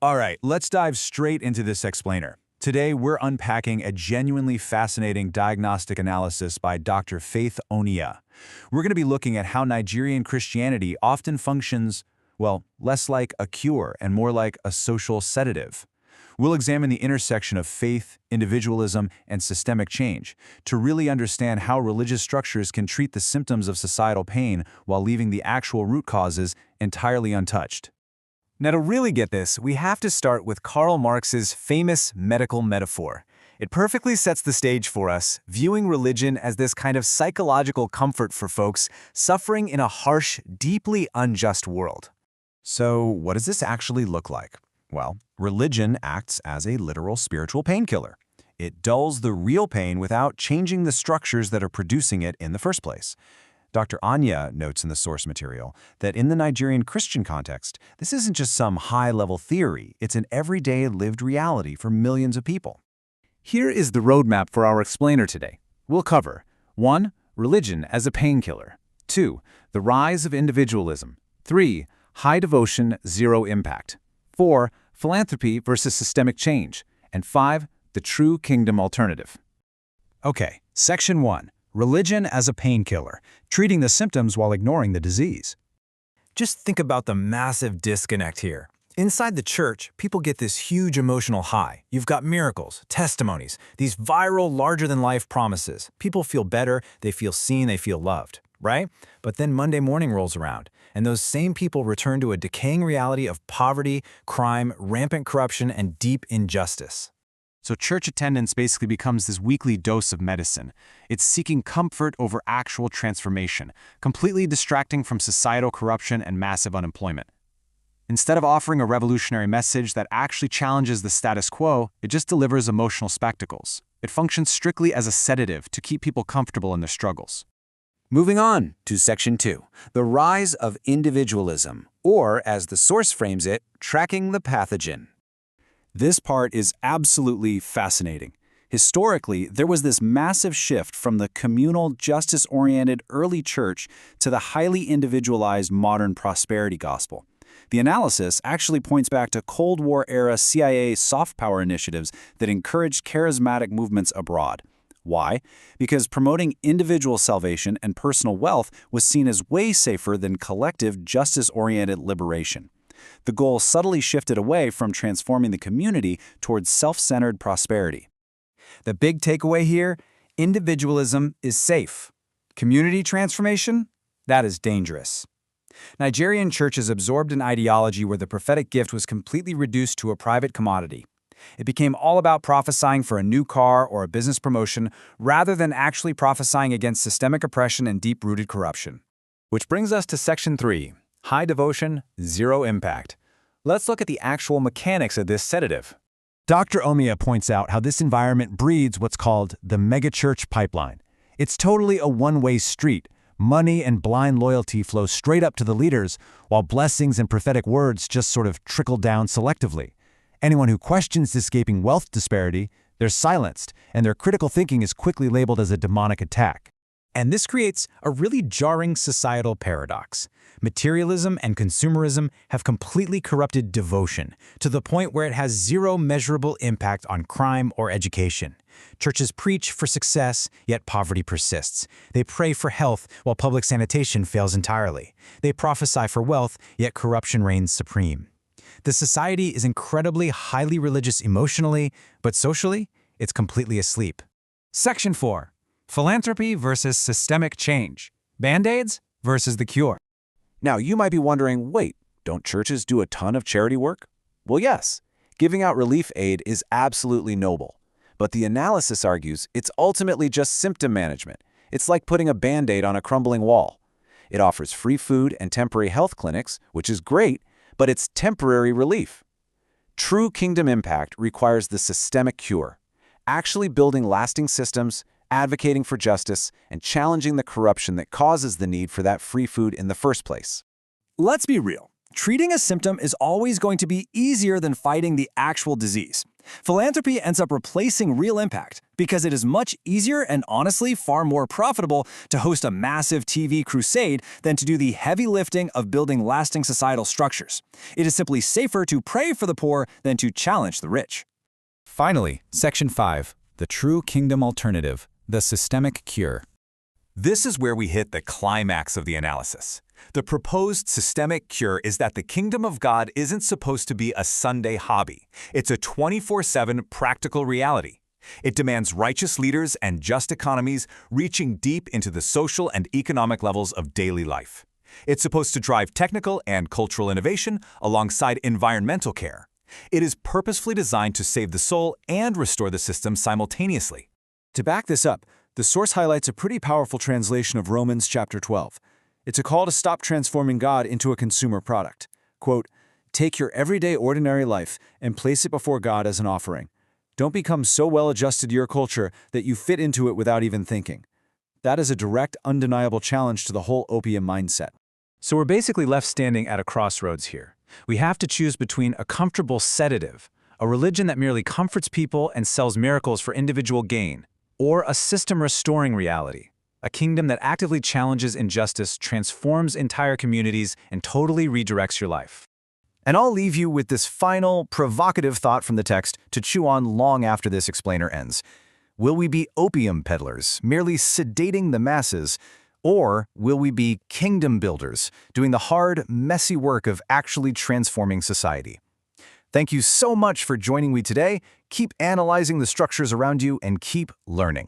All right, let's dive straight into this explainer. Today, we're unpacking a genuinely fascinating diagnostic analysis by Dr. Faith Onia. We're going to be looking at how Nigerian Christianity often functions, well, less like a cure and more like a social sedative. We'll examine the intersection of faith, individualism, and systemic change to really understand how religious structures can treat the symptoms of societal pain while leaving the actual root causes entirely untouched. Now, to really get this, we have to start with Karl Marx's famous medical metaphor. It perfectly sets the stage for us, viewing religion as this kind of psychological comfort for folks suffering in a harsh, deeply unjust world. So, what does this actually look like? Well, religion acts as a literal spiritual painkiller. It dulls the real pain without changing the structures that are producing it in the first place. Dr. Anya notes in the source material that in the Nigerian Christian context, this isn't just some high-level theory, it's an everyday lived reality for millions of people. Here is the roadmap for our explainer today. We'll cover 1. Religion as a painkiller. 2. The rise of individualism. 3. High devotion, zero impact. 4. Philanthropy versus systemic change. And 5. The true kingdom alternative. Okay, Section 1. Religion as a painkiller, treating the symptoms while ignoring the disease. Just think about the massive disconnect here. Inside the church, people get this huge emotional high. You've got miracles, testimonies, these viral, larger-than-life promises. People feel better, they feel seen, they feel loved, right? But then Monday morning rolls around, and those same people return to a decaying reality of poverty, crime, rampant corruption, and deep injustice. So church attendance basically becomes this weekly dose of medicine. It's seeking comfort over actual transformation, completely distracting from societal corruption and massive unemployment. Instead of offering a revolutionary message that actually challenges the status quo, it just delivers emotional spectacles. It functions strictly as a sedative to keep people comfortable in their struggles. Moving on to Section 2, the rise of individualism, or as the source frames it, tracking the pathogen. This part is absolutely fascinating. Historically, there was this massive shift from the communal, justice-oriented early church to the highly individualized modern prosperity gospel. The analysis actually points back to Cold War-era CIA soft power initiatives that encouraged charismatic movements abroad. Why? Because promoting individual salvation and personal wealth was seen as way safer than collective, justice-oriented liberation. The goal subtly shifted away from transforming the community towards self-centered prosperity. The big takeaway here, individualism is safe. Community transformation, that is dangerous. Nigerian churches absorbed an ideology where the prophetic gift was completely reduced to a private commodity. It became all about prophesying for a new car or a business promotion rather than actually prophesying against systemic oppression and deep-rooted corruption. Which brings us to Section 3. High devotion, zero impact. Let's look at the actual mechanics of this sedative. Dr. Omiya points out how this environment breeds what's called the megachurch pipeline. It's totally a one-way street. Money and blind loyalty flow straight up to the leaders, while blessings and prophetic words just sort of trickle down selectively. Anyone who questions this gaping wealth disparity, they're silenced, and their critical thinking is quickly labeled as a demonic attack. And this creates a really jarring societal paradox. Materialism and consumerism have completely corrupted devotion to the point where it has zero measurable impact on crime or education. Churches preach for success, yet poverty persists. They pray for health while public sanitation fails entirely. They prophesy for wealth, yet corruption reigns supreme. The society is incredibly highly religious emotionally, but socially, it's completely asleep. Section 4. Philanthropy versus systemic change. Band-Aids versus the cure. Now, you might be wondering, wait, don't churches do a ton of charity work? Well, yes. Giving out relief aid is absolutely noble. But the analysis argues it's ultimately just symptom management. It's like putting a Band-Aid on a crumbling wall. It offers free food and temporary health clinics, which is great, but it's temporary relief. True kingdom impact requires the systemic cure, actually building lasting systems, advocating for justice, and challenging the corruption that causes the need for that free food in the first place. Let's be real. Treating a symptom is always going to be easier than fighting the actual disease. Philanthropy ends up replacing real impact because it is much easier and honestly far more profitable to host a massive TV crusade than to do the heavy lifting of building lasting societal structures. It is simply safer to pray for the poor than to challenge the rich. Finally, Section 5, the true kingdom alternative, the systemic cure. This is where we hit the climax of the analysis. The proposed systemic cure is that the kingdom of God isn't supposed to be a Sunday hobby. It's a 24/7 practical reality. It demands righteous leaders and just economies reaching deep into the social and economic levels of daily life. It's supposed to drive technical and cultural innovation alongside environmental care. It is purposefully designed to save the soul and restore the system simultaneously. To back this up, the source highlights a pretty powerful translation of Romans chapter 12. It's a call to stop transforming God into a consumer product. Quote, "Take your everyday ordinary life and place it before God as an offering. Don't become so well adjusted to your culture that you fit into it without even thinking." That is a direct, undeniable challenge to the whole opium mindset. So we're basically left standing at a crossroads here. We have to choose between a comfortable sedative, a religion that merely comforts people and sells miracles for individual gain, or a system-restoring reality, a kingdom that actively challenges injustice, transforms entire communities, and totally redirects your life. And I'll leave you with this final, provocative thought from the text to chew on long after this explainer ends. Will we be opium peddlers, merely sedating the masses, or will we be kingdom builders, doing the hard, messy work of actually transforming society? Thank you so much for joining me today. Keep analyzing the structures around you and keep learning.